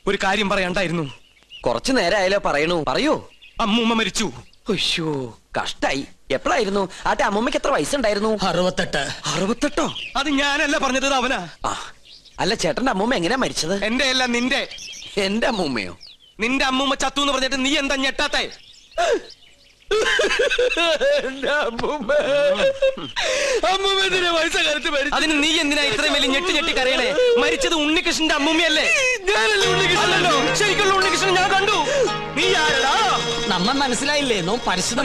ഒരു കാര്യം പറയണ്ടായിരുന്നു. കുറച്ചു നേരമായാലോ പറയണു. പറയൂ. അമ്മൂമ്മ മരിച്ചു. അയ്യോ കഷ്ടായി. എപ്പോഴായിരുന്നു? ആട്ടെ അമ്മൂമ്മക്ക് എത്ര വയസ്സുണ്ടായിരുന്നു? 68. 68? അത് ഞാനല്ല പറഞ്ഞത്, അവനാ. അല്ല ചേട്ടന്റെ അമ്മൂമ്മ എങ്ങനെയാ മരിച്ചത്? എന്റെ അല്ല, നിന്റെ. എന്റെ അമ്മൂമ്മയോ? നിന്റെ അമ്മൂമ്മ ചത്തു എന്ന് പറഞ്ഞിട്ട് നീ എന്താ ഞെട്ടാത്തെ? അതിന് നീ എന്തിനാ ഇത്രയും വലിയ ഞെട്ടി കരയണേ? മരിച്ചത് ഉണ്ണികൃഷ്ണന്റെ അമ്മൂമ്മയല്ലേ? അല്ലല്ലോ, ശരിക്കുള്ള ഉണ്ണികൃഷ്ണൻ ഞാൻ കണ്ടു. നീ ആരടാ? നമ്മ മനസ്സിലായില്ലേ? നോ പരിശുദ്ധ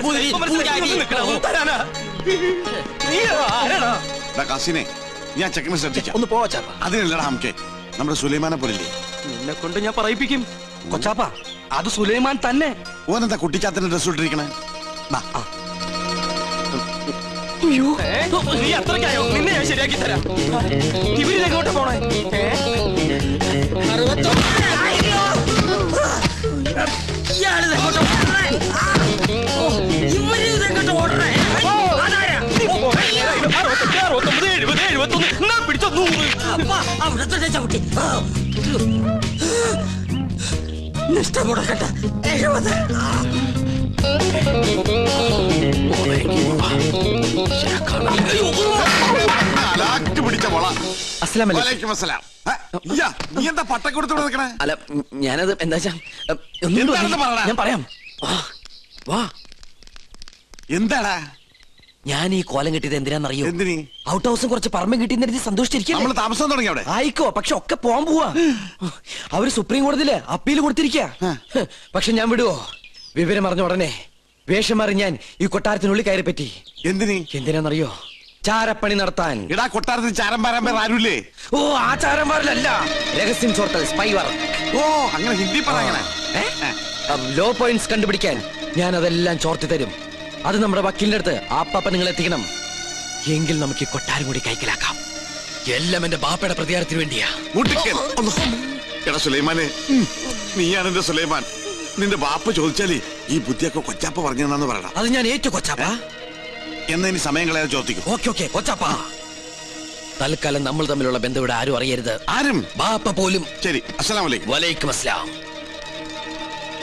ഞാൻ ചെക്കനെ ശ്രദ്ധിക്കാം. ഒന്ന് പോവാ ചാപ്പ. അതിനല്ലടാ നമുക്ക് നമ്മുടെ സുലൈമാനെ പോലില്ലേ. നിന്നെ കൊണ്ട് ഞാൻ പറയിപ്പിക്കും. കൊച്ചാപ്പ, അത് സുലൈമാൻ തന്നെ. ഓനെന്താ കുട്ടിച്ചാത്തന്റെ ഡ്രസ് ഇട്ടിരിക്കണേ? നീ അത്രയ്ക്കായോ? നിന്നെ ഞാൻ ശരിയാക്കി തരാം. ഇവരിതെങ്ങോട്ട് പോണേ? നിഷ്ഠമുടക്കട്ടെ. 70. നീ എന്താ പട്ടം കൊടുത്തോണ്ട് നിൽക്കണേ? അല്ല ഞാനത് എന്താ ഞാൻ പറയാം. എന്താടാ ഞാൻ ഈ കോലം കിട്ടിയത് എന്തിനാന്നറിയോ? എന്തിനീ? ഔട്ട് ഹൗസും കുറച്ച് പറമ്പും കിട്ടിയെന്ന് സന്തോഷിച്ചിരിക്കും. താമസം തുടങ്ങി അവിടെ. ആയിക്കോ, പക്ഷെ ഒക്കെ പോവാൻ പോവാ. അവര് സുപ്രീം കോടതിയില് അപ്പീൽ കൊടുത്തിരിക്ക. പക്ഷെ ഞാൻ വിടുവോ? വിവരം അറിഞ്ഞ ഉടനെ വേഷം മാറി ഞാൻ ഈ കൊട്ടാരത്തിനുള്ളിൽ കയറി പറ്റി. എന്തിനാന്നറിയോ? ചാരപ്പണി നടത്താൻ. ഇടാ കൊട്ടാരത്തിൽ ചാരം പാരാൻ പേർ ആരുമില്ലേ? ഓ ആ ചാരന്മാരിലല്ല, രഹസ്യം ചോർത്തൽ, സ്പൈ വർക്ക്. ഓ അങ്ങനെ ഹിന്ദി പറയണേ. ലോ പോയിന്റ്സ് കണ്ടുപിടിക്കാൻ ഞാൻ അതെല്ലാം ചോർത്തി തരും. അത് നമ്മുടെ വക്കീലിന്റെ അടുത്ത് ആപ്പാപ്പ നിങ്ങൾ എത്തിക്കണം. എങ്കിൽ നമുക്ക് ഈ കൊട്ടാരം കൂടി കൈക്കലാക്കാം. എല്ലാം എന്റെ ബാപ്പയുടെ പ്രതികാരത്തിന് വേണ്ടിയാ. എടാ സുലൈമാനെ, നീയാണ് എന്റെ സുലൈമാൻ. നിന്റെ ബാപ്പ ചോദിച്ചാലേ ഈ ബുദ്ധിയൊക്കെ കൊച്ചാപ്പ പറഞ്ഞെന്നു പറയണം. അത് ഞാൻ ഏറ്റു കൊച്ചാപ്പ. എന്നാ ഇനി സമയം കളയാതെ ചോദിക്കും. ഓക്കെ കൊച്ചാപ്പ. തൽക്കാലം നമ്മൾ തമ്മിലുള്ള ബന്ധം ഇവിടെ ആരും അറിയരുത്. ആരും? ബാപ്പ പോലും. ശരി. അസ്സലാമു അലൈക്കും. വലൈക്കും അസ്സലാം.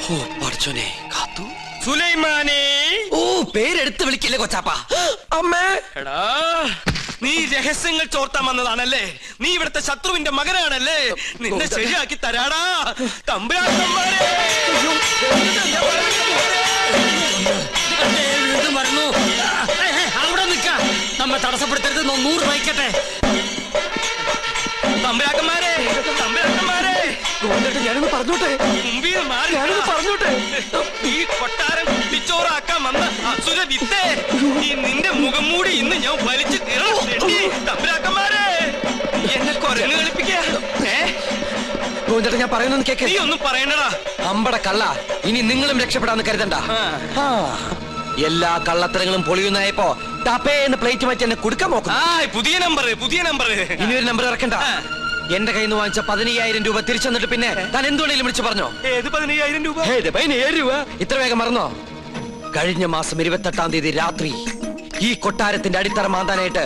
ഓ പഠിച്ചോനെ കാത്തു. സുലൈമാനെ. ഓ പേരെടുത്ത് വിളിക്കില്ലേ കൊച്ചാപ്പ. അമ്മേ. എടാ നീ രഹസ്യങ്ങൾ ചോർത്താൻ വന്നതാണല്ലേ? നീ ഇവിടുത്തെ ശത്രുവിന്റെ മകനാണല്ലേ? നിന്നെ ശരിയാക്കി തരാടാ തമ്പുരാക്കന്മാരെ. അവിടെ നിൽക്ക. നമ്മ തടസ്സപ്പെടുത്തരുത്. 100 വയ്ക്കട്ടെ. തമ്പുരാക്കന്മാരെ, ഞാനൊന്ന് പറഞ്ഞോട്ടെ. പറഞ്ഞോട്ടെ. ഈ കൊട്ടാരം കുട്ടിച്ചോറാക്കാൻ വന്ന അസുര വിത്തേ, ഈ നിന്റെ മുഖം മൂടി ഇന്ന് ഞാൻ വലിച്ചു തീരണം. തമ്പുരാക്കന്മാരെ, എന്നെ കൊരങ്ങ് കളിപ്പിക്കാ. ഞാൻ പറയുന്നത് കേക്ക്. നീ ഒന്നും പറയണ്ടടാ. അമ്പട കള്ള, ഇനി നിങ്ങളും രക്ഷപ്പെടാന്ന് കരുതണ്ട. എല്ലാ കള്ളത്തരങ്ങളും പൊളിയുന്നായപ്പോ ടപ്പേന്ന് പ്ലേറ്റ് മാറ്റി എന്നെ കൊടുക്കാൻ നോക്കും. പുതിയ നമ്പർ. ഇനിയൊരു നമ്പർ ഇറക്കണ്ട. എന്റെ കയ്യിൽ നിന്ന് വാങ്ങിച്ച 15,000 രൂപ തിരിച്ചു തന്നിട്ട് പിന്നെ താൻ എന്തുകൊണ്ടെങ്കിലും വിളിച്ചു പറഞ്ഞോ? ഏത് 15,000 രൂപ? 15,000 രൂപ ഇത്ര വേഗം മറന്നോ? കഴിഞ്ഞ മാസം 28-ാം തീയതി രാത്രി ഈ കൊട്ടാരത്തിന്റെ അടിത്തറ മാന്താനായിട്ട്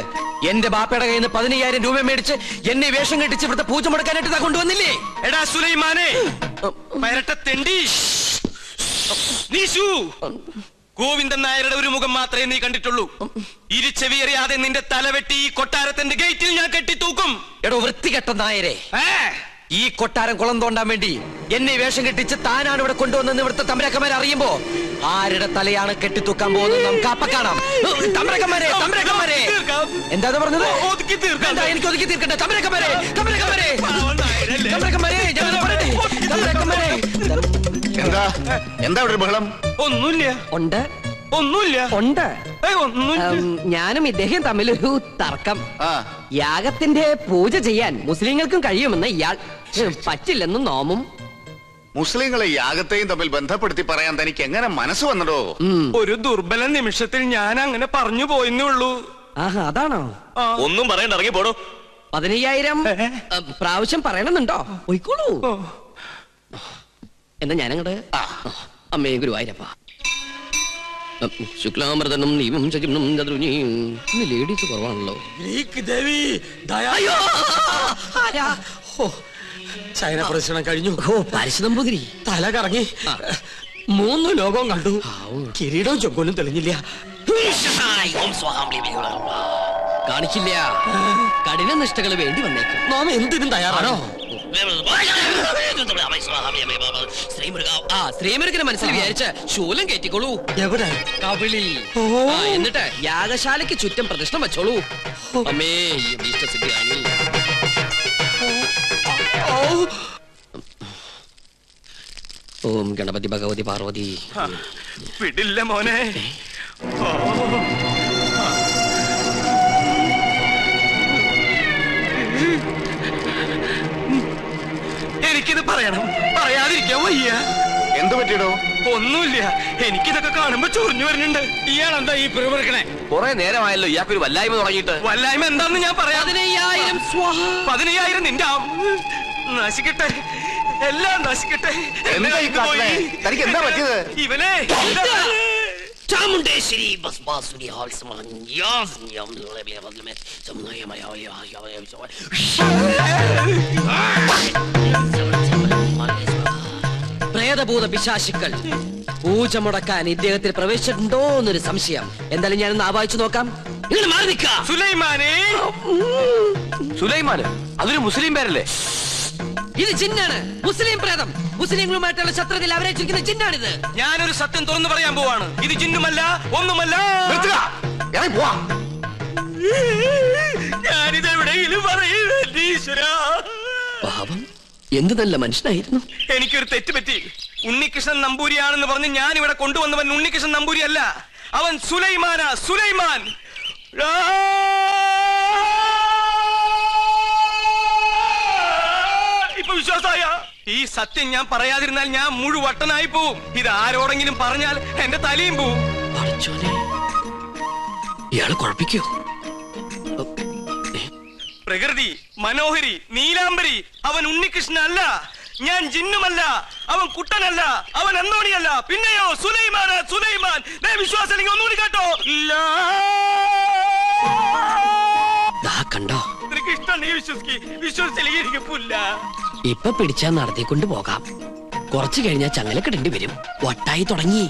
എന്റെ ബാപ്പയുടെ കയ്യിൽ നിന്ന് 15,000 രൂപ മേടിച്ച് എന്നെ വേഷം കെട്ടിച്ച് ഇവിടുത്തെ പൂജ മുടക്കാനായിട്ട് കൊണ്ടുവന്നില്ലേ? എടാ സുലൈമാനെ, പരട്ടത്തെണ്ടി. ഗോവിന്ദൻ നായരുടെ ഒരു മുഖം മാത്രമേ നീ കണ്ടിട്ടുള്ളൂ. ഇരുചെവിയറിയാതെ നിന്റെ തലവെട്ടി ഈ കൊട്ടാരത്തിന്റെ ഗേറ്റിൽ ഞാൻ കെട്ടിത്തൂക്കും. എടോ വൃത്തികെട്ട നായരെ, ഈ കൊട്ടാരം കുളം തോണ്ടാൻ വേണ്ടി എന്നെ വേഷം കെട്ടിച്ച് താനാണ് ഇവിടെ കൊണ്ടുവന്നെന്ന് ഇവിടുത്തെ തമ്പുരാക്കന്മാരെ അറിയുമ്പോ ആരുടെ തലയാണ് കെട്ടിത്തൂക്കാൻ പോകുന്നത് നമുക്ക് അപ്പ കാണാം. തമ്പുരാക്കന്മാരെ എന്താ പറഞ്ഞത്? എനിക്ക് ഒതുക്കി തീർക്കട്ടെ. തമ്പുരാക്കന്മാരെ എന്താ ഒരു ബഹളം? ഒന്നുമില്ല. ഞാനും ഇദ്ദേഹം തമ്മിലൊരു തർക്കം. യാഗത്തിന്റെ പൂജ ചെയ്യാൻ മുസ്ലിങ്ങൾക്കും കഴിയുമെന്ന് ഇയാൾ, പറ്റില്ലെന്നും നോമും. മുസ്ലിങ്ങളെ യാഗത്തെയും തമ്മിൽ ബന്ധപ്പെടുത്തി പറയാൻ തനിക്ക് എങ്ങനെ മനസ്സ് വന്നടോ? ഒരു ദുർബല നിമിഷത്തിൽ ഞാൻ അങ്ങനെ പറഞ്ഞു പോയെന്നുള്ളൂ. അതാണോ? ഒന്നും പറയണ്ട, ഇറങ്ങി പോടോ. 15,000 പ്രാവശ്യം പറയണമെന്നുണ്ടോ? പോയിക്കോളൂ. എന്നാ ഞാനങ്ങട്. അമ്മേ ഗുരുവായൂരപ്പ. ശുക്ലാമൃതനും നീവും ശചിനും ചതുരുനിയും. ഇന്ന് ലേഡീസ് കുറവാണല്ലോ. ശയന പ്രദക്ഷിണം കഴിഞ്ഞു. ഓ പാരിശുനമ്പൂതിരി തല കറങ്ങി 3 ലോകവും കണ്ടു. കിരീടവും ചൊക്കോലും തെളിഞ്ഞില്ല. കാണിക്കില്ല. കഠിന നിഷ്ഠകൾ വേണ്ടി വന്നേക്കും. നാം എന്തിനും തയ്യാറാണോ? ശ്രീമുരുകനെ മനസ്സിൽ വിചാരിച്ച് ശൂലം കയറ്റിക്കോളൂ. എവിടെ? കവിളിൽ. എന്നിട്ട് യാഗശാലയ്ക്ക് ചുറ്റും പ്രദക്ഷിണം വെച്ചോളൂ. അമ്മേ ഇഷ്ടസിദ്ധിയാണ്. ഓം ഗണപതി ഭഗവതി പാർവതി. വിടില്ല മോനെ. എനിക്കിത് പറയണം, പറയാതിരിക്കാൻ വയ്യ. എന്ത് പറ്റിയടോ? ഒന്നുമില്ല, എനിക്കിതൊക്കെ കാണുമ്പോ ചൊറിഞ്ഞു വരുന്നുണ്ട്. ഇയാളെന്താ ഈ പിറുപിറുക്കണേ? കുറെ നേരമായല്ലോ ഇയാൾക്കൊരു വല്ലായ്മ തുടങ്ങിയിട്ട്. വല്ലായ്മ എന്താന്ന് ഞാൻ പറയാം. 15,000 നിന്റെ നശിക്കട്ടെ, എല്ലാം നശിക്കട്ടെ. എന്താ ഈ കാട്ടണേ? തനിക്ക് എന്താ പറ്റിയത്? ഇവനെ ചാമുണ്ടേശ്വരി പ്രേതഭൂത പിശാചുക്കൾ പൂജ മുടക്കാൻ ഇദ്ദേഹത്തിൽ പ്രവേശിച്ചിട്ടുണ്ടോ എന്നൊരു സംശയം. എന്തായാലും ഞാനൊന്ന് ആവാഹിച്ചു നോക്കാം. ഇങ്ങനെ മാറി നിൽക്കാം. സുലൈമാനെ. സുലൈമാന് അതൊരു മുസ്ലിം പേരല്ലേ? ഇത് ജിന്നാണ്, മുസ്ലിം പ്രേതം. മുസ്ലിങ്ങളുമായിട്ടുള്ള ശത്രുതയിൽ അവരേറ്റിരിക്കുന്ന ജിന്നാണിത്. ഞാനൊരു സത്യം തുറന്നു പറയാൻ പോവാണ്. ഇത് ജിന്നുമല്ല, ഒന്നുമല്ല. ഞാനിത് എവിടെയെങ്കിലും പറയൂരാ. പാപം, എന്ത് നല്ല മനുഷ്യനായിരുന്നു. എനിക്കൊരു തെറ്റ് പറ്റി. ഉണ്ണികൃഷ്ണൻ നമ്പൂരിയാണെന്ന് പറഞ്ഞ് ഞാൻ ഇവിടെ കൊണ്ടുവന്നവൻ ഉണ്ണികൃഷ്ണൻ നമ്പൂരി അല്ല, അവൻ സുലൈമാനാ. സുലൈമാൻ. ഇപ്പൊ വിശ്വാസായ? ഈ സത്യം ഞാൻ പറയാതിരുന്നാൽ ഞാൻ മുഴുവട്ടനായി പോവും. ഇത് ആരോടെങ്കിലും പറഞ്ഞാൽ എന്റെ തലയും പോവും. ഇയാള് കുഴപ്പിക്കോ? പ്രകൃതി, മനോഹരി, നീലാംബരി, അവൻ ഉണ്ണികൃഷ്ണൻ അല്ല. ഞാൻ ജിന്നുമല്ല, അവൻ കുട്ടനല്ല, അവൻ അന്തോണിയല്ല. പിന്നെയോ സുലൈമാനാ. സുലൈമാൻ. വിശ്വാസം അല്ലെങ്കിൽ ഒന്നുകൂടി കേട്ടോ. കണ്ടോ? നിനക്ക് ഇഷ്ടം വിശ്വസിച്ചില്ലെങ്കിൽ എനിക്ക് പുല്ല. ഇപ്പൊ പിടിച്ചാ നടത്തിക്കൊണ്ട് പോകാം. കുറച്ചു കഴിഞ്ഞാൽ ചങ്ങലക്കിടേണ്ടി വരും. വട്ടായി തുടങ്ങി.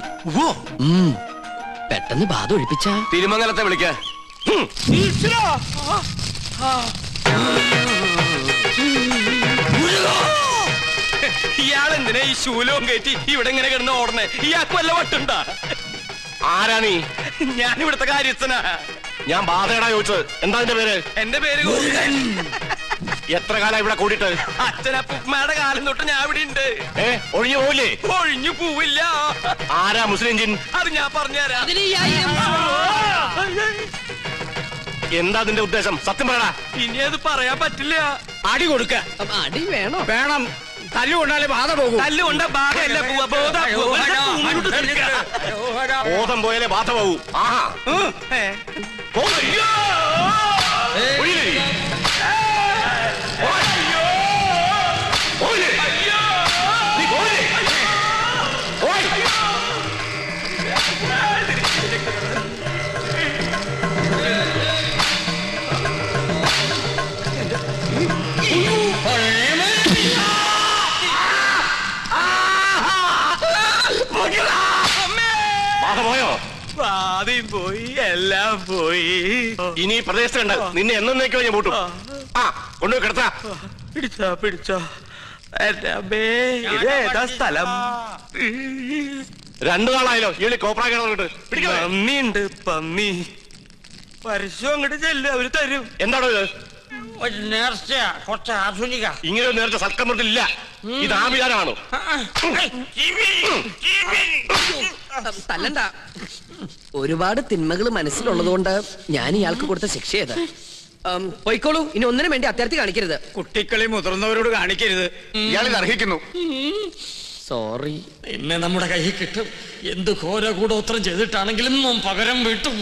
പെട്ടെന്ന് ബാധ ഒഴിപ്പിച്ച തിരുമംഗലത്തെ വിളിക്ക. ഇയാളെന്തിനാ ഈ ശൂലവും കയറ്റി ഇവിടെ ഇങ്ങനെ കിടന്ന് ഓടണേ? ഇയാൾക്ക് വല്ല വട്ടുണ്ടാ? ആരാ നീ? ഞാൻ ഇവിടുത്തെ കാര്യസ്ഥനാ. ഞാൻ ബാധയടാ ചോദിച്ചത്. എന്താ എന്റെ പേര്? എന്റെ പേര് എത്ര കാലം ഇവിടെ കൂടിയിട്ട്? അച്ഛനപ്പൂമ്മയുടെ കാലം തൊട്ട് ഞാൻ ഇവിടെ ഉണ്ട്. ഒഴിഞ്ഞു പോവില്ലേ? ഒഴിഞ്ഞു പോവില്ല. ആരാ മുസ്ലിം ജിൻ? അത് ഞാൻ പറഞ്ഞുതരാം. എന്താ അതിന്റെ ഉദ്ദേശം? സത്യം പറയടാ. ഇനി അത് പറയാൻ പറ്റില്ല. അടി കൊടുക്ക. അടി വേണോ? വേണം. തല്ലുകൊണ്ടാലേ ബാധ പോകും. തല്ലുകൊണ്ട ബാധയല്ല പോവാ. ബോധം പോയാലേ ബാധ പോകൂ. ആഹാ. പോയോ? ആദ്യം പോയി, എല്ലാം പോയി. ഇനി പ്രദേശത്തുണ്ട്. നിന്നെ എന്നേക്കോ ഞാൻ കൂട്ടും. കൊണ്ടുപോയി കിടത്താ. പിടിച്ചോ. ഇതേതാ സ്ഥലം? 2 നാളായല്ലോ ഈ കോപ്രാ കിടന്നിട്ട്. പന്നിയുണ്ട്, പന്നി. പരസ്യം അങ്ങോട്ട് ചെല്ല്, അവര് തരും. എന്താണോ ഇത്? ഒരു നേർച്ച, കുറച്ച് ആധുനിക. ഇങ്ങനെ ഒരു നേരത്തെ സൽക്കമൃത്തില്ല. ഇത് ആഭിചാരമാണോ? തല്ലണ്ട. ഒരുപാട് തിന്മകൾ മനസ്സിലുള്ളതുകൊണ്ട് ഞാൻ ഇയാൾക്ക് കൊടുത്ത ശിക്ഷ ചെയ്ത് പോയിക്കോളൂ. ഇനി ഒന്നിനും വേണ്ടി അത്യാർത്ഥി കാണിക്കരുത്. കുട്ടികളെ മുതിർന്നവരോട് കാണിക്കരുത്. ഇയാളിത് അർഹിക്കുന്നു. സോറി. എന്നെ നമ്മുടെ കയ്യിൽ കിട്ടും. എന്ത് ഘോര കൂടോത്രം ചെയ്തിട്ടാണെങ്കിലും പകരം വീട്ടും.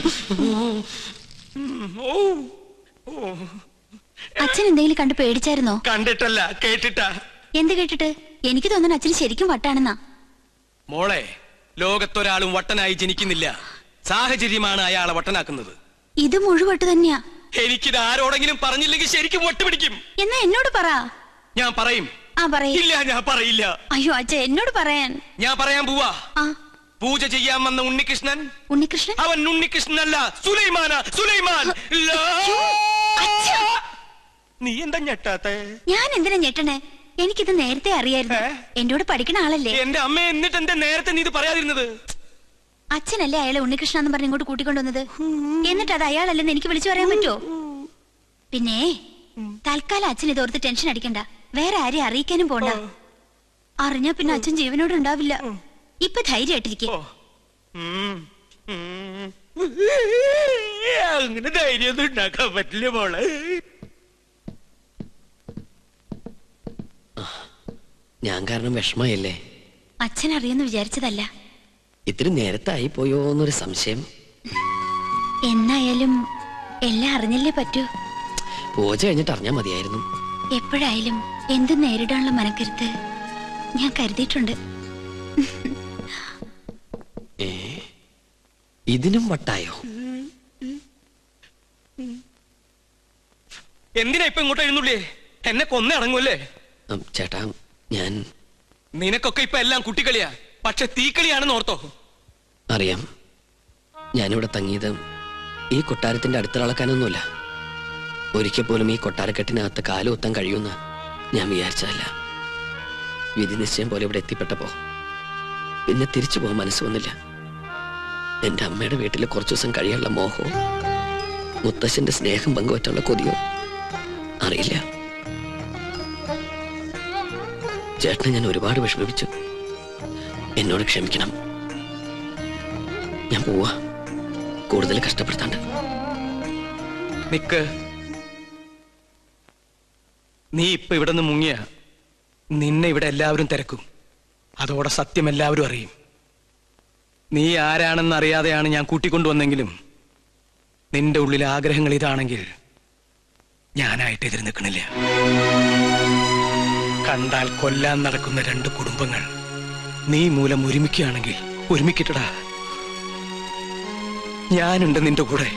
അച്ഛൻ എന്തെങ്കിലും കണ്ട് പേടിച്ചായിരുന്നോ? കണ്ടിട്ടല്ല, കേട്ടിട്ടാ. എന്ത് കേട്ടിട്ട്? എനിക്ക് തോന്നുന്നു അച്ഛന് ശരിക്കും വട്ടാണെന്നാ. മോളെ, ലോകത്തൊരാളും വട്ടനായി ജനിക്കുന്നില്ല. സാഹചര്യമാണ് അയാളെ വട്ടനാക്കുന്നത്. ഇത് മുഴുവട്ട് തന്നെയാ. എനിക്കിത് ആരോടെങ്കിലും പറഞ്ഞില്ലെങ്കിൽ ശരിക്കും വട്ട് പിടിക്കും. എന്നാ എന്നോട് പറ. ഞാൻ പറയും. ആ പറയ്. ഇല്ല, ഞാൻ പറയില്ല. അയ്യോ അച്ഛ എന്നോട് പറയാൻ. ഞാൻ പറയാൻ പോവാ. ആ പൂജ ചെയ്യാൻ വന്ന ഉണ്ണികൃഷ്ണൻ, ഉണ്ണികൃഷ്ണൻ അവൻ ഉണ്ണികൃഷ്ണനല്ല, സുലൈമാന, സുലൈമാൻ. നീ എന്താ ഞെട്ടാത്തെ? ഞാൻ എന്തിനാ ഞെട്ടണേ? എനിക്കിത് നേരത്തെ അറിയായിരുന്നു. എന്നോട് പഠിക്കണ ആളല്ലേ. എന്റെ അമ്മ, എന്നിട്ട് എന്റെ നേരത്തെ നീ ഇത് പറയാതിരുന്നത്? അച്ഛനല്ലേ അയാളെ ഉണ്ണികൃഷ്ണ എന്ന് പറഞ്ഞ് ഇങ്ങോട്ട് കൂട്ടിക്കൊണ്ടുവന്നത്. എന്നിട്ട് അത് അയാളല്ലെന്ന് എനിക്ക് വിളിച്ചു പറയാൻ പറ്റുമോ? പിന്നെ തൽക്കാലം അച്ഛൻ ഇതോർത്ത് ടെൻഷൻ അടിക്കണ്ട. വേറെ ആരെയും അറിയിക്കാനും പോണ്ട. അറിഞ്ഞാ പിന്നെ അച്ഛൻ ജീവനോട് ഉണ്ടാവില്ല. ഇപ്പൊ ധൈര്യമായിട്ടിരിക്കും. അങ്ങനെ ധൈര്യമൊന്നും ഉണ്ടാക്കാൻ പറ്റില്ല മോളെ. ഞാൻ കാരണം വിഷമയല്ലേ? അച്ഛൻ അറിയെന്ന് വിചാരിച്ചതല്ല. ഇത്തിരി നേരത്തായി പോയോ എന്നൊരു സംശയം. എന്നായാലും എല്ലാം അറിഞ്ഞല്ലേ പറ്റൂ. പൂജ കഴിഞ്ഞിട്ട് അറിഞ്ഞാൽ മതിയായിരുന്നു. എപ്പോഴായാലും എന്തും നേരിടാനുള്ള മനക്കരുത്ത് ഞാൻ കരുതിയിട്ടുണ്ട്. ഇതിനും വട്ടായോ? എന്തിനാ ഇപ്പൊ ഇങ്ങോട്ട് എഴുന്നള്ളേ? എന്നെ കൊന്നേ അടങ്ങൂല്ലേ? ചേട്ടാ, ഞാൻ നിനക്കൊക്കെ ഇപ്പൊ എല്ലാം കുട്ടിക്കളിയാ, പക്ഷെ തീക്കളിയാണെന്ന് ഓർത്തോ? അറിയാം. ഞാനിവിടെ തങ്ങിയത് ഈ കൊട്ടാരത്തിന്റെ അടുത്തിളക്കാനൊന്നുമില്ല. ഒരിക്കൽ പോലും ഈ കൊട്ടാരക്കെട്ടിനകത്ത് കാലുകുത്താൻ കഴിയുമെന്ന് ഞാൻ വിചാരിച്ചതല്ല. വിധി നിശ്ചയം പോലെ ഇവിടെ എത്തിപ്പെട്ടപ്പോ പിന്നെ തിരിച്ചു പോകാൻ മനസ്സ് വന്നില്ല. എന്റെ അമ്മയുടെ വീട്ടിൽ കുറച്ചു ദിവസം കഴിയാനുള്ള മോഹവും മുത്തശ്ശന്റെ സ്നേഹം പങ്കുവറ്റുള്ള കൊതിയോ അറിയില്ല. ചേട്ടനെ ഞാൻ ഒരുപാട് വിഷമിപ്പിച്ചു. എന്നോട് ക്ഷമിക്കണം. ഞാൻ പോവാ, കൂടുതൽ കഷ്ടപ്പെടുത്താണ്ട്. നിക്ക്. നീ ഇപ്പൊ ഇവിടെ നിന്ന് മുങ്ങിയ നിന്നെ ഇവിടെ എല്ലാവരും തിരക്കും. അതോടെ സത്യം എല്ലാവരും അറിയും. നീ ആരാണെന്ന് അറിയാതെയാണ് ഞാൻ കൂട്ടിക്കൊണ്ടുവന്നെങ്കിലും നിന്റെ ഉള്ളിലെ ആഗ്രഹങ്ങൾ ഇതാണെങ്കിൽ ഞാനായിട്ട് എതിര് നിൽക്കണില്ല. കണ്ടാൽ കൊല്ലാൻ നടക്കുന്ന രണ്ട് കുടുംബങ്ങൾ നീ മൂലം ഒരുമിക്കുകയാണെങ്കിൽ ഒരുമിക്കട്ടടാ. ഞാനുണ്ട് നിന്റെ കൂടെ.